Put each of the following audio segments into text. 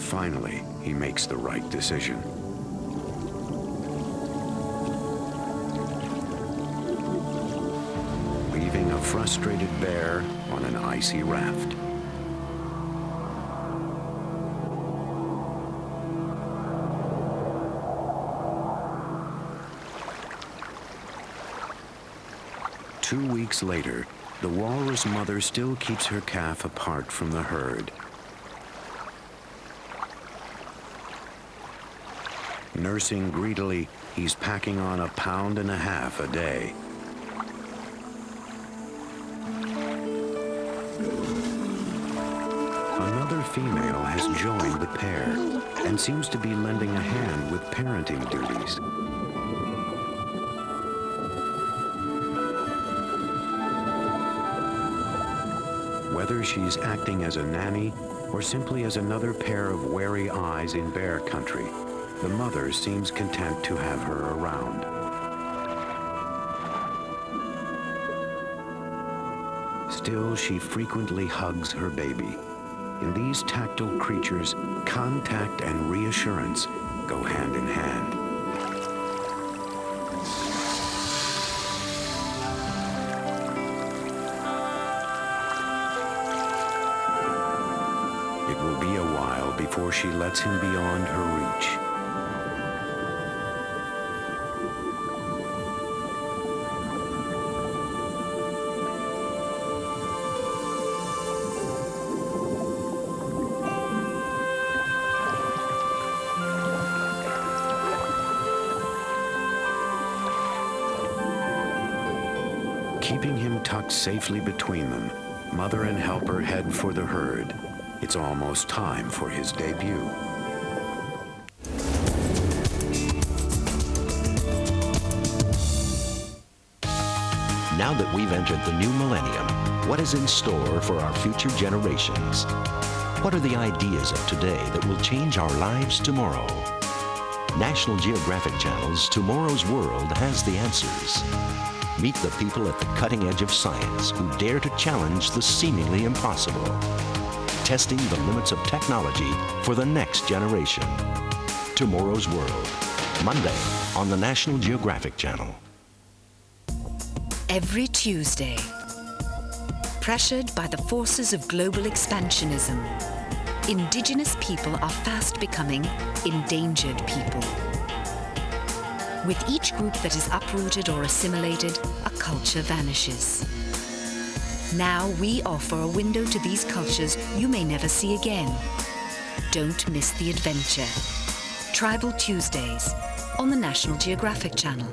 finally, he makes the right decision. Leaving a frustrated bear on an icy raft. Two weeks later, the walrus mother still keeps her calf apart from the herd. Nursing greedily, he's packing on 1.5 pounds a day. Another female has joined the pair and seems to be lending a hand with parenting duties. Whether she's acting as a nanny or simply as another pair of wary eyes in bear country, the mother seems content to have her around. Still, she frequently hugs her baby. In these tactile creatures, contact and reassurance go hand in hand. It will be a while before she lets him beyond her reach. Keeping him tucked safely between them, mother and helper head for the herd. It's almost time for his debut. Now that we've entered the new millennium, what is in store for our future generations? What are the ideas of today that will change our lives tomorrow? National Geographic Channel's Tomorrow's World has the answers. Meet the people at the cutting edge of science who dare to challenge the seemingly impossible. Testing the limits of technology for the next generation. Tomorrow's World, Monday on the National Geographic Channel. Every Tuesday, pressured by the forces of global expansionism, indigenous people are fast becoming endangered people. With each group that is uprooted or assimilated, a culture vanishes. Now we offer a window to these cultures you may never see again. Don't miss the adventure. Tribal Tuesdays on the National Geographic Channel.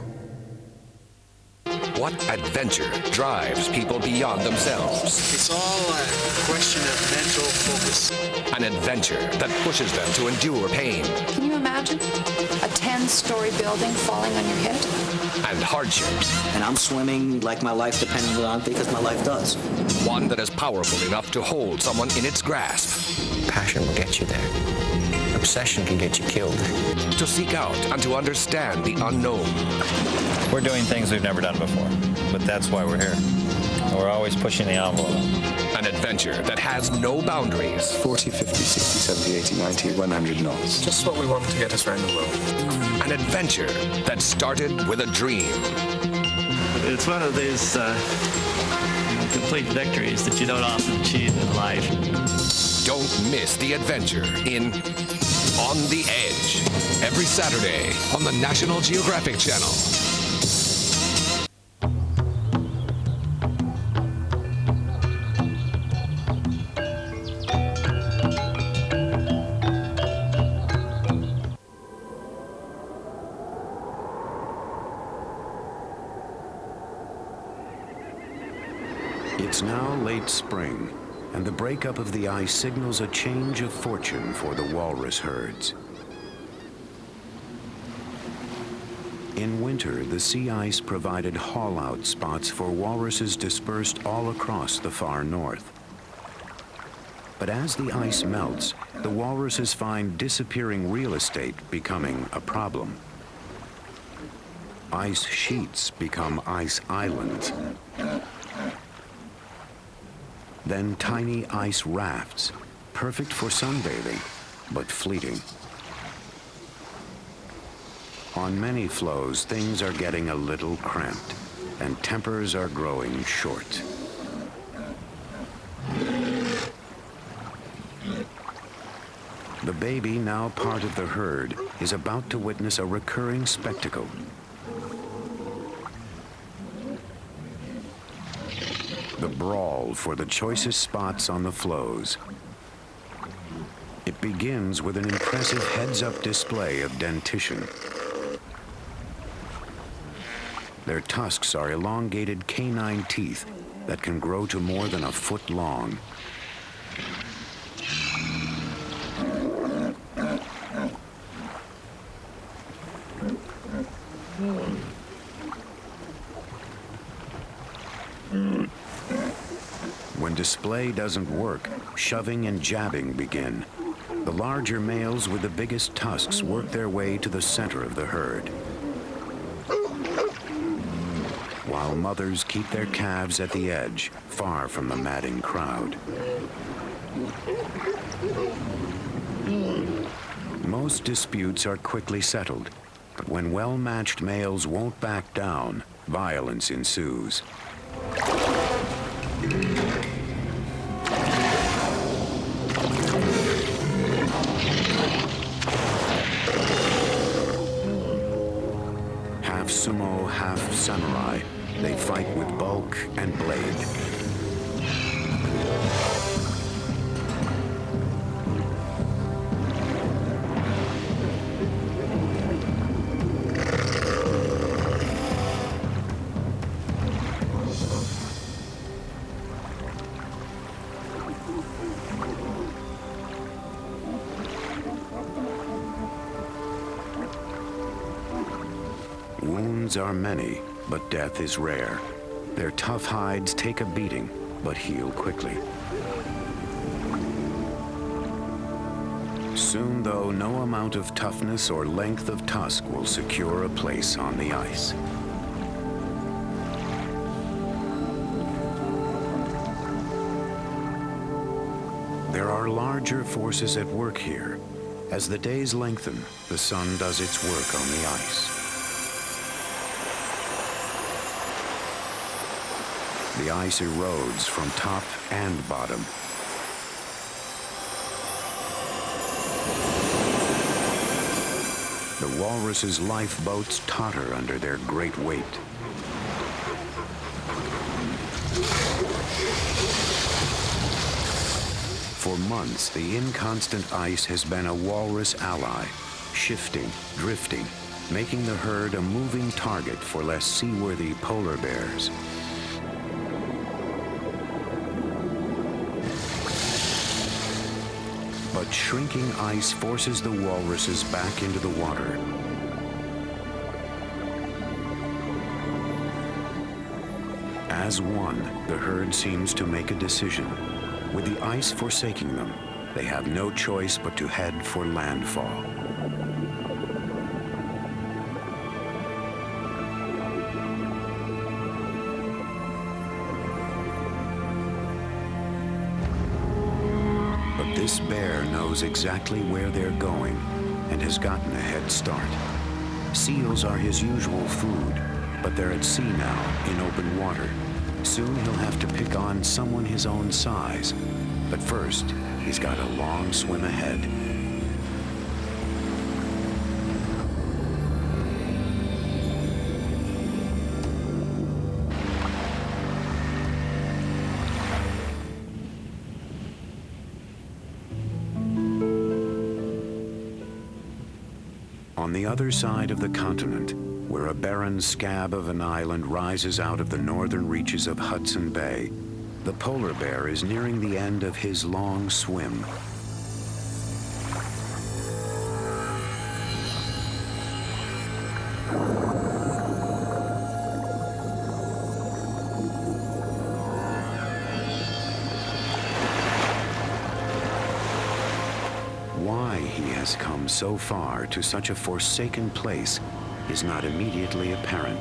What adventure drives people beyond themselves? It's all a question of mental focus. An adventure that pushes them to endure pain. Can you imagine a 10-story building falling on your head? And hardships. And I'm swimming like my life depended on it because my life does. One that is powerful enough to hold someone in its grasp. Passion will get you there. Obsession can get you killed. To seek out and to understand the unknown. We're doing things we've never done before, but that's why we're here. We're always pushing the envelope. An adventure that has no boundaries. 40, 50, 60, 70, 80, 90, 100 knots. Just what we want to get us around the world. An adventure that started with a dream. It's one of these complete victories that you don't often achieve in life. Don't miss the adventure in On the Edge, every Saturday on the National Geographic Channel. It's now late spring, and the breakup of the ice signals a change of fortune for the walrus herds. In winter, the sea ice provided haul-out spots for walruses dispersed all across the far north. But as the ice melts, the walruses find disappearing real estate becoming a problem. Ice sheets become ice islands. Then tiny ice rafts, perfect for sunbathing, but fleeting. On many floes, things are getting a little cramped, and tempers are growing short. The baby, now part of the herd, is about to witness a recurring spectacle. The brawl for the choicest spots on the floes. It begins with an impressive heads-up display of dentition. Their tusks are elongated canine teeth that can grow to more than a foot long. When display doesn't work, shoving and jabbing begin. The larger males with the biggest tusks work their way to the center of the herd, while mothers keep their calves at the edge, far from the madding crowd. Most disputes are quickly settled, but when well-matched males won't back down, violence ensues. Half sumo, half samurai, they fight with bulk and blade. Wounds are many, but death is rare. Their tough hides take a beating, but heal quickly. Soon, though, no amount of toughness or length of tusk will secure a place on the ice. There are larger forces at work here. As the days lengthen, the sun does its work on the ice. The ice erodes from top and bottom. The walrus's lifeboats totter under their great weight. For months, the inconstant ice has been a walrus ally, shifting, drifting, making the herd a moving target for less seaworthy polar bears. But shrinking ice forces the walruses back into the water. As one, the herd seems to make a decision. With the ice forsaking them, they have no choice but to head for landfall. This bear knows exactly where they're going and has gotten a head start. Seals are his usual food, but they're at sea now, in open water. Soon he'll have to pick on someone his own size. But first, he's got a long swim ahead. On the other side of the continent, where a barren scab of an island rises out of the northern reaches of Hudson Bay, the polar bear is nearing the end of his long swim. Why he has come so far to such a forsaken place is not immediately apparent.